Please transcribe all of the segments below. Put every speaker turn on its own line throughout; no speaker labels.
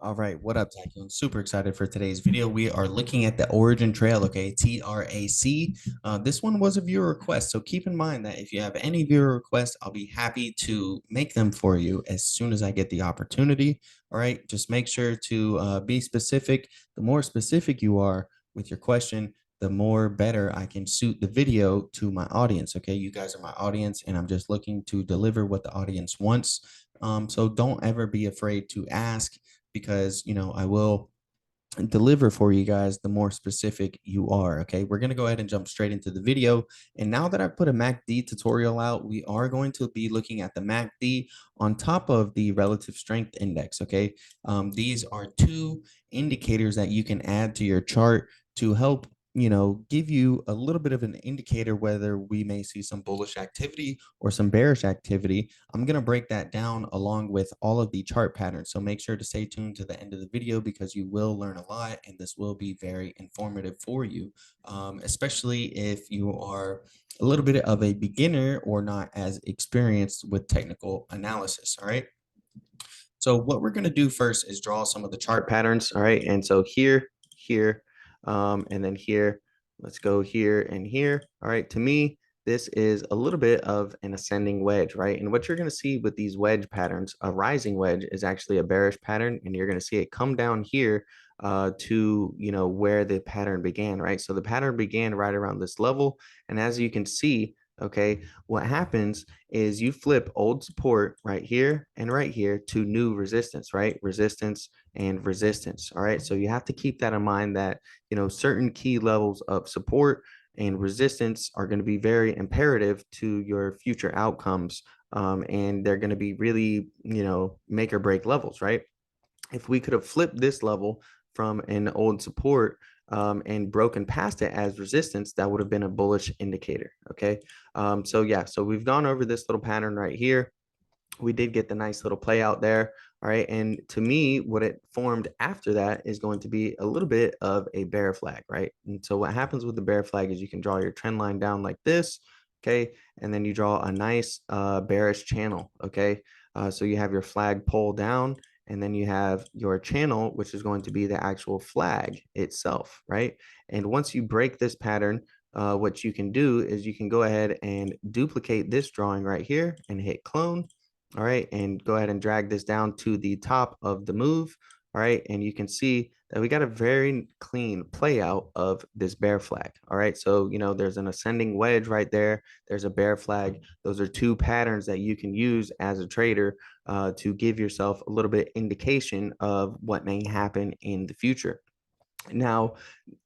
All right, what up, Zach? I'm super excited for today's video. We are looking at the Origin Trail, okay, TRAC. This one was a viewer request, so keep in mind that if you have any viewer requests, I'll be happy to make them for you as soon as I get the opportunity. All right, just make sure to be specific. The more specific you are with your question, the more better I can suit the video to my audience. Okay, you guys are my audience, and I'm just looking to deliver what the audience wants. So don't ever be afraid to ask because I will deliver for you guys the more specific you are. Okay, we're going to go ahead and jump straight into the video. And now that I've put a MACD tutorial out, we are going to be looking at the MACD on top of the relative strength index. Okay, these are two indicators that you can add to your chart to help give you a little bit of an indicator whether we may see some bullish activity or some bearish activity. I'm going to break that down along with all of the chart patterns. So make sure to stay tuned to the end of the video because you will learn a lot and this will be very informative for you, especially if you are a little bit of a beginner or not as experienced with technical analysis. All right. So what we're going to do first is draw some of the chart patterns. All right. And so here, and then here, let's go here and here. All right. To me, this is a little bit of an ascending wedge, right? And what you're going to see with these wedge patterns, a rising wedge is actually a bearish pattern, and you're going to see it come down here to, where the pattern began, right? So the pattern began right around this level. And as you can see, okay, what happens is you flip old support right here and right here to new resistance, right? Resistance and resistance. All right. So you have to keep that in mind that, certain key levels of support and resistance are going to be very imperative to your future outcomes. And they're going to be really, make or break levels, right? If we could have flipped this level from an old support and broken past it as resistance, that would have been a bullish indicator. Okay. So yeah, so we've gone over this little pattern right here. We did get the nice little play out there. All right. And to me, what it formed after that is going to be a little bit of a bear flag, right? And so what happens with the bear flag is you can draw your trend line down like this. Okay. And then you draw a nice bearish channel. Okay. So you have your flag pull down, and then you have your channel, which is going to be the actual flag itself, right? And once you break this pattern, what you can do is you can go ahead and duplicate this drawing right here and hit clone. All right, and go ahead and drag this down to the top of the move. All right, and you can see that we got a very clean play out of this bear flag. All right, so there's an ascending wedge right there. There's a bear flag. Those are two patterns that you can use as a trader to give yourself a little bit indication of what may happen in the future. Now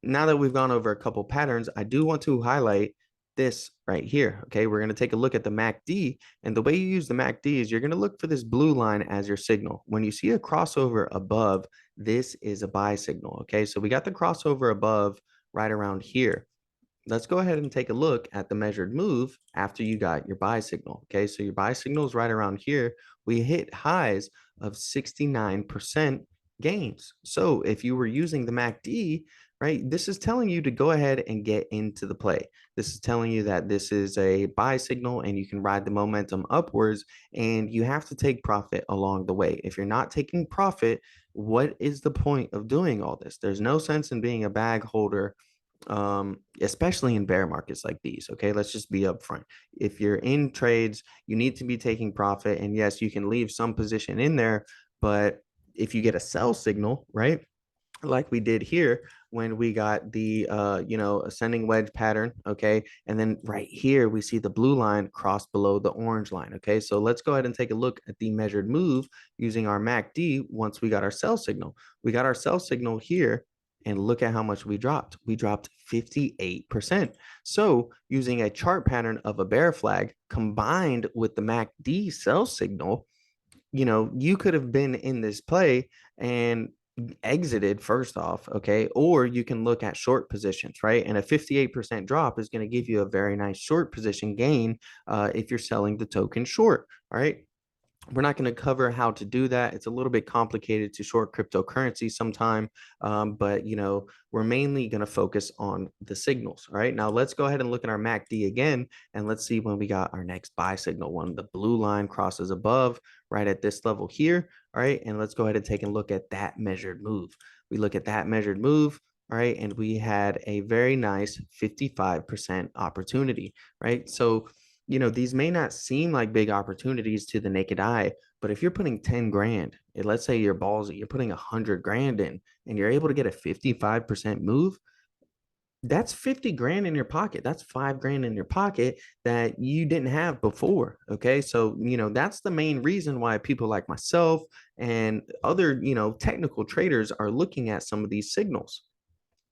that we've gone over a couple patterns, I do want to highlight this right here. Okay, we're going to take a look at the MACD, and the way you use the MACD is you're going to look for this blue line as your signal. When you see a crossover above, this is a buy signal. Okay, so we got the crossover above right around here. Let's go ahead and take a look at the measured move after you got your buy signal. Okay, so your buy signal is right around here. We hit highs of 69% gains. So if you were using the MACD, right, this is telling you to go ahead and get into the play. This is telling you that this is a buy signal and you can ride the momentum upwards, and you have to take profit along the way. If you're not taking profit, what is the point of doing all this? There's no sense in being a bag holder, especially in bear markets like these. Okay, let's just be upfront. If you're in trades, you need to be taking profit, and yes, you can leave some position in there, but if you get a sell signal, right, like we did here when we got the ascending wedge pattern, okay, and then right here we see the blue line cross below the orange line. Okay, so let's go ahead and take a look at the measured move using our MACD. Once we got our sell signal, here, and look at how much we dropped. We dropped 58%. So using a chart pattern of a bear flag combined with the MACD sell signal, you could have been in this play and exited first off, okay? Or you can look at short positions, right? And a 58% drop is going to give you a very nice short position gain if you're selling the token short, all right? We're not going to cover how to do that. It's a little bit complicated to short cryptocurrency sometime, but we're mainly going to focus on the signals. All right, now let's go ahead and look at our MACD again, and let's see when we got our next buy signal. When the blue line crosses above right at this level here. All right, and let's go ahead and take a look at that measured move. We look at that measured move. All right, and we had a very nice 55% opportunity, right? So, these may not seem like big opportunities to the naked eye, but if you're putting 10 grand, and let's say you're ballsy, you're putting 100 grand in, and you're able to get a 55% move, that's 50 grand in your pocket. That's 5 grand in your pocket that you didn't have before. Okay. So, that's the main reason why people like myself and other, technical traders are looking at some of these signals.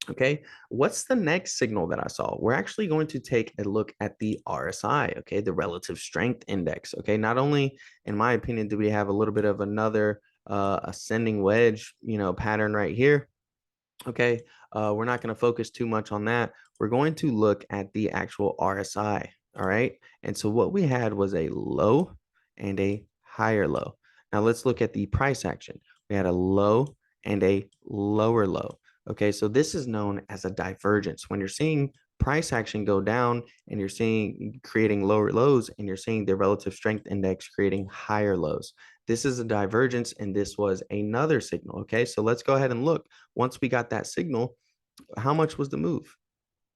Okay, what's the next signal that I saw? We're actually going to take a look at the RSI, okay, the relative strength index. Okay, not only, in my opinion, do we have a little bit of another ascending wedge, pattern right here. Okay, we're not going to focus too much on that. We're going to look at the actual RSI. All right, and so what we had was a low and a higher low. Now let's look at the price action. We had a low and a lower low. Okay, so this is known as a divergence. When you're seeing price action go down and you're seeing creating lower lows and you're seeing the relative strength index creating higher lows. This is a divergence, and this was another signal. Okay, so let's go ahead and look. Once we got that signal, how much was the move?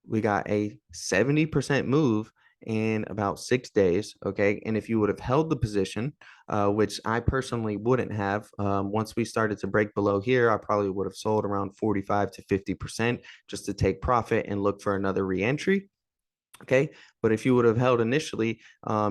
We got a 70% move in about 6 days. Okay. And if you would have held the position, which I personally wouldn't have, once we started to break below here, I probably would have sold around 45 to 50% just to take profit and look for another reentry. Okay. But if you would have held initially,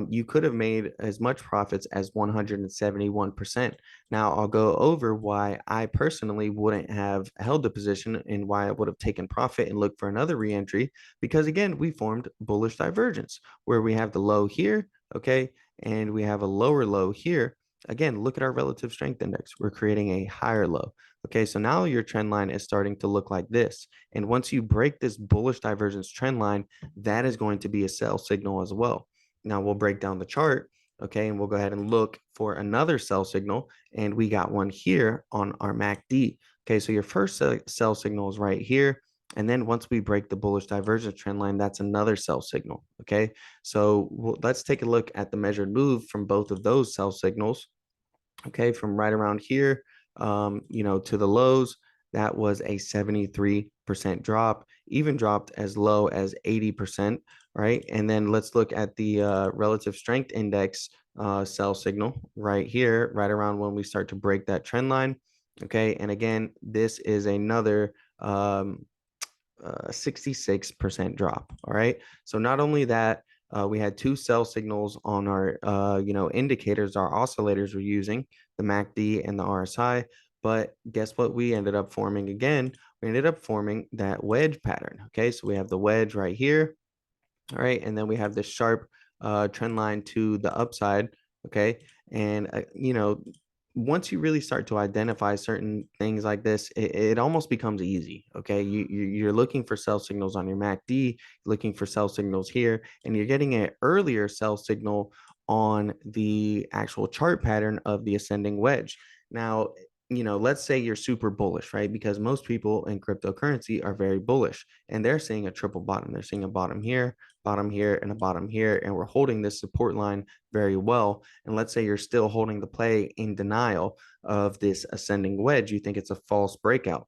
you could have made as much profits as 171%. Now, I'll go over why I personally wouldn't have held the position and why I would have taken profit and looked for another reentry. Because again, we formed bullish divergence where we have the low here. Okay. And we have a lower low here. Again, look at our relative strength index. We're creating a higher low. Okay, so now your trend line is starting to look like this. And once you break this bullish divergence trend line, that is going to be a sell signal as well. Now we'll break down the chart, okay, and we'll go ahead and look for another sell signal. And we got one here on our MACD. Okay, so your first sell signal is right here. And then once we break the bullish divergence trend line, that's another sell signal. Okay, so let's take a look at the measured move from both of those sell signals. Okay, from right around here, to the lows, that was a 73% drop, even dropped as low as 80%, right? And then let's look at the relative strength index sell signal right here, right around when we start to break that trend line. Okay, and again, this is another 66% drop. All right, so not only that, we had two sell signals on our indicators, our oscillators we're using, the MACD and the RSI. But guess what we ended up forming again? We ended up forming that wedge pattern. Okay, so we have the wedge right here. All right, and then we have this sharp trend line to the upside. Okay, and once you really start to identify certain things like this, it almost becomes easy. Okay, you're looking for sell signals on your MACD, looking for sell signals here, and you're getting an earlier sell signal on the actual chart pattern of the ascending wedge. Now, let's say you're super bullish, right? Because most people in cryptocurrency are very bullish and they're seeing a triple bottom. They're seeing a bottom here, and a bottom here, and we're holding this support line very well. And let's say you're still holding the play in denial of this ascending wedge. You think it's a false breakout.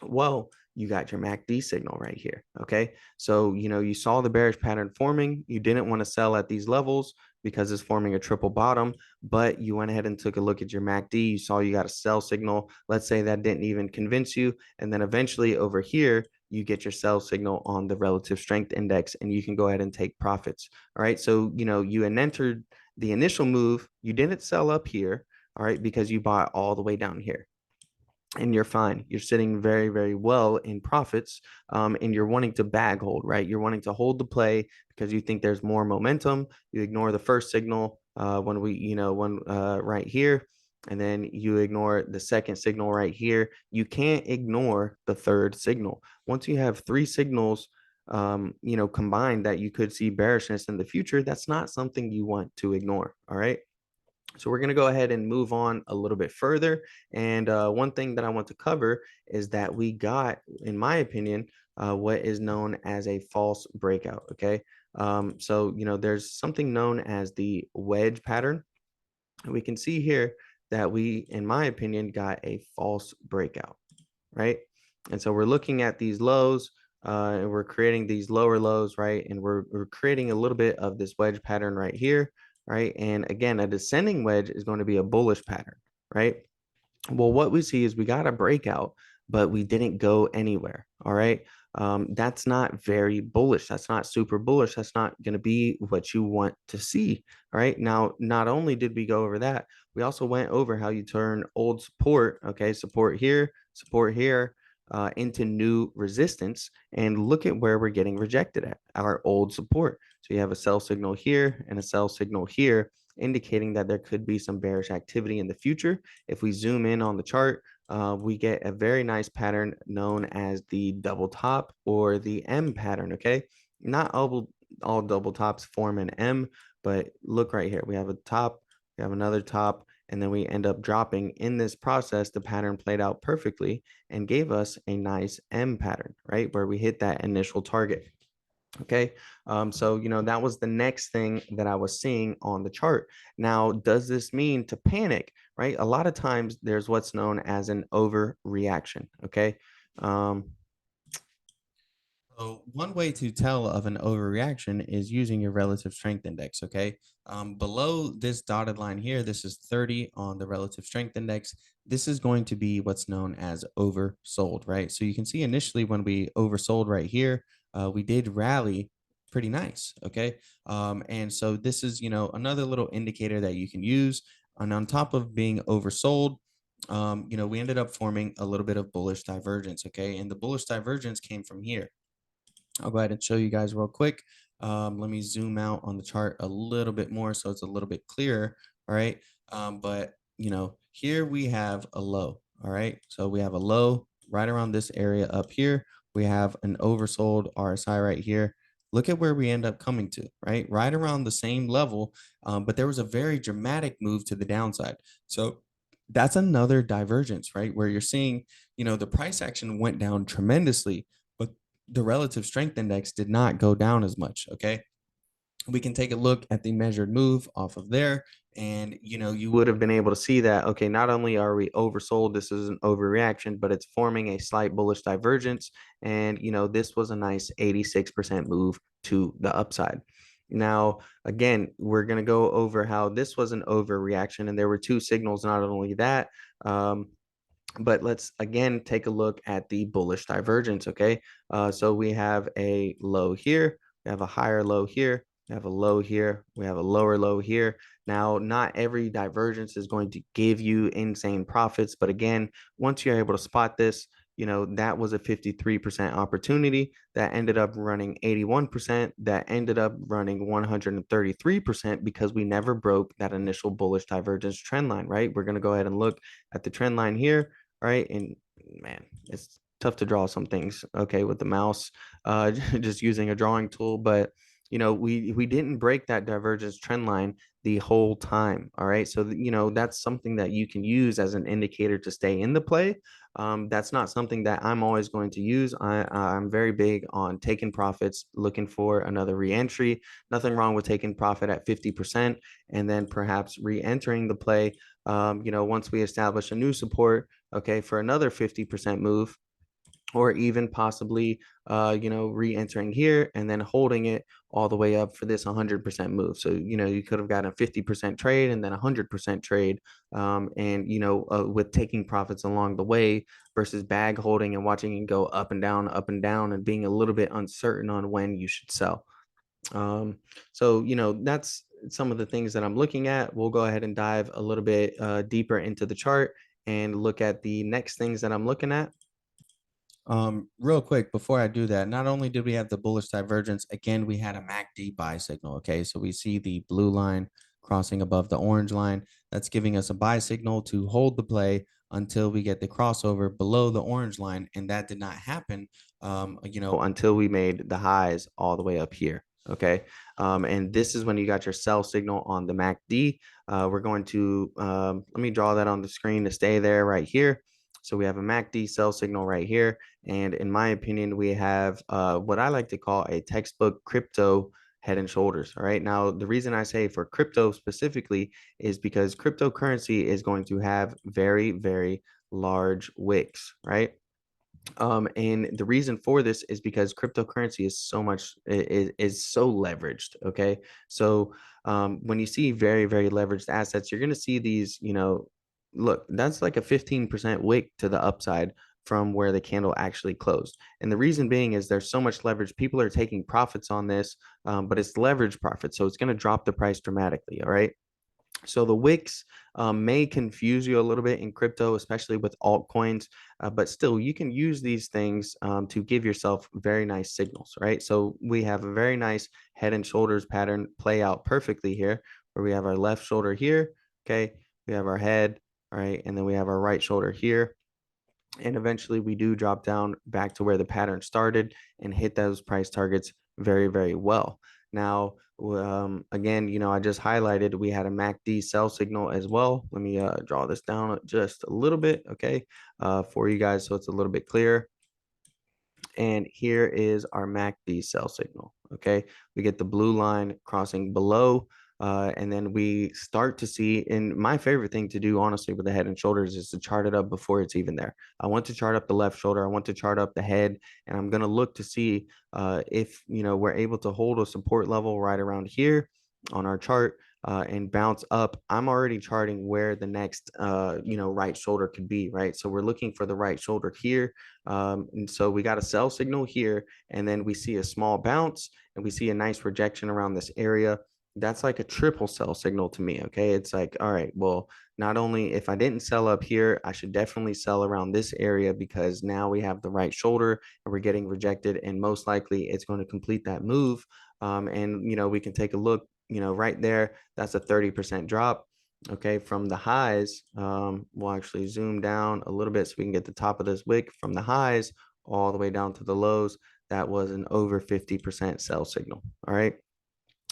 Well, you got your MACD signal right here. Okay. So, you saw the bearish pattern forming. You didn't want to sell at these levels because it's forming a triple bottom, but you went ahead and took a look at your MACD. You saw you got a sell signal. Let's say that didn't even convince you. And then eventually over here, you get your sell signal on the relative strength index and you can go ahead and take profits. All right. So, you had entered the initial move. You didn't sell up here. All right. Because you bought all the way down here and you're fine. You're sitting very, very well in profits, and you're wanting to bag hold, right? You're wanting to hold the play because you think there's more momentum. You ignore the first signal right here, and then you ignore the second signal right here. You can't ignore the third signal. Once you have three signals, combined that you could see bearishness in the future, that's not something you want to ignore. All right. So we're going to go ahead and move on a little bit further. And one thing that I want to cover is that we got, in my opinion, what is known as a false breakout. Okay. So, there's something known as the wedge pattern. We can see here that we, in my opinion, got a false breakout, right? And so we're looking at these lows, and we're creating these lower lows, right? And we're creating a little bit of this wedge pattern right here, right? And again, a descending wedge is going to be a bullish pattern, right? Well, what we see is we got a breakout, but we didn't go anywhere. All right. That's not very bullish. That's not super bullish. That's not going to be what you want to see. All right. Now, not only did we go over that, we also went over how you turn old support, okay, support here, into new resistance. And look at where we're getting rejected at our old support. So you have a sell signal here and a sell signal here, indicating that there could be some bearish activity in the future. If we zoom in on the chart, we get a very nice pattern known as the double top or the M pattern, okay? Not all double tops form an M, but look right here. We have a top, we have another top, and then we end up dropping. In this process, the pattern played out perfectly and gave us a nice M pattern, right? Where we hit that initial target. Okay. So, that was the next thing that I was seeing on the chart. Now, does this mean to panic, right? A lot of times there's what's known as an overreaction. Okay. Um, so one way to tell of an overreaction is using your relative strength index, okay? Below this dotted line here, this is 30 on the relative strength index. This is going to be what's known as oversold, right? So you can see initially when we oversold right here, we did rally pretty nice, okay? And so this is, another little indicator that you can use. And on top of being oversold, we ended up forming a little bit of bullish divergence, okay? And the bullish divergence came from here. I'll go ahead and show you guys real quick. Let me zoom out on the chart a little bit more so it's a little bit clearer. All right. But here we have a low. All right. So we have a low right around this area up here. We have an oversold RSI right here. Look at where we end up coming to, right? Right around the same level. But there was a very dramatic move to the downside. So that's another divergence, right? Where you're seeing, the price action went down tremendously, but the relative strength index did not go down as much. Okay. We can take a look at the measured move off of there. And, you would have been able to see that, okay, not only are we oversold, this is an overreaction, but it's forming a slight bullish divergence. And, this was a nice 86% move to the upside. Now, again, we're going to go over how this was an overreaction. And there were two signals, not only that, but let's again take a look at the bullish divergence. Okay. So we have a low here, we have a higher low here, we have a low here, we have a lower low here. Now, not every divergence is going to give you insane profits, but again, once you're able to spot this, that was a 53% opportunity that ended up running 81%, that ended up running 133% because we never broke that initial bullish divergence trend line, right? We're going to go ahead and look at the trend line here, right? And man, it's tough to draw some things, okay, with the mouse, just using a drawing tool. But we didn't break that divergence trend line the whole time. All right. So, that's something that you can use as an indicator to stay in the play. That's not something that I'm always going to use. I'm very big on taking profits, looking for another reentry. Nothing wrong with taking profit at 50% and then perhaps re-entering the play. Once we establish a new support, okay, for another 50% move, or even possibly, re-entering here and then holding it all the way up for this 100% move. So, you could have gotten a 50% trade and then 100% trade, and, with taking profits along the way versus bag holding and watching it go up and down, and being a little bit uncertain on when you should sell. So, that's some of the things that I'm looking at. We'll go ahead and dive a little bit deeper into the chart and look at the next things that I'm looking at. Real quick before I do that, not only did we have the bullish divergence, again, we had a MACD buy signal. Okay, so we see the blue line crossing above the orange line. That's giving us a buy signal to hold the play until we get the crossover below the orange line, and that did not happen, until we made the highs all the way up here. Okay, and this is when you got your sell signal on the MACD. We're going to let me draw that on the screen to stay there right here. So we have a MACD sell signal right here. And in my opinion, we have what I like to call a textbook crypto head and shoulders. All right. Now, the reason I say for crypto specifically is because cryptocurrency is going to have very, very large wicks, right? And the reason for this is because cryptocurrency is is so leveraged. Okay, so when you see very, very leveraged assets, you're going to see these. Look, that's like a 15% wick to the upside from where the candle actually closed. And the reason being is there's so much leverage. People are taking profits on this, but it's leverage profits, so it's going to drop the price dramatically. All right. So the wicks may confuse you a little bit in crypto, especially with altcoins, but still you can use these things to give yourself very nice signals, right? So we have a very nice head and shoulders pattern play out perfectly here, where we have our left shoulder here, okay? We have our head, all right? And then we have our right shoulder here. And eventually we do drop down back to where the pattern started and hit those price targets very, very well. Now, again, I just highlighted we had a MACD sell signal as well. Let me draw this down just a little bit, okay, for you guys so it's a little bit clearer. And here is our MACD sell signal. Okay, we get the blue line crossing below, and then we start to see. And my favorite thing to do, honestly, with the head and shoulders is to chart it up before it's even there. I want to chart up the left shoulder. I want to chart up the head, and I'm going to look to see if we're able to hold a support level right around here on our chart. And bounce up. I'm already charting where the next right shoulder could be, right? So we're looking for the right shoulder here. And so we got a sell signal here, and then we see a small bounce, and we see a nice rejection around this area. That's like a triple sell signal to me. Okay, it's like, all right, well, not only if I didn't sell up here, I should definitely sell around this area, because now we have the right shoulder and we're getting rejected, and most likely it's going to complete that move. And we can take a look, right there. That's a 30% drop. Okay, from the highs. We'll actually zoom down a little bit so we can get the top of this wick from the highs all the way down to the lows. That was an over 50% sell signal. All right.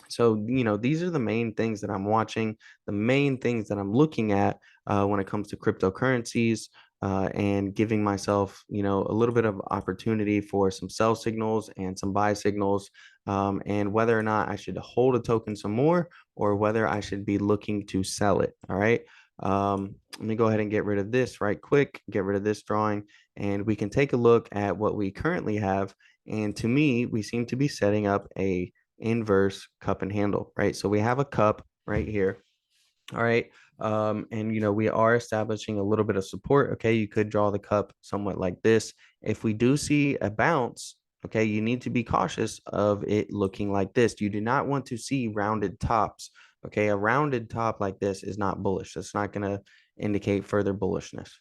So, these are the main things that I'm watching, the main things that I'm looking at when it comes to cryptocurrencies, and giving myself, a little bit of opportunity for some sell signals and some buy signals, and whether or not I should hold a token some more or whether I should be looking to sell it. All right. Let me go ahead and get rid of this right quick, get rid of this drawing, and we can take a look at what we currently have. And to me, we seem to be setting up a inverse cup and handle, right? So we have a cup right here. All right. And we are establishing a little bit of support. Okay, you could draw the cup somewhat like this. If we do see a bounce, okay, you need to be cautious of it looking like this. You do not want to see rounded tops. Okay, a rounded top like this is not bullish. That's not going to indicate further bullishness.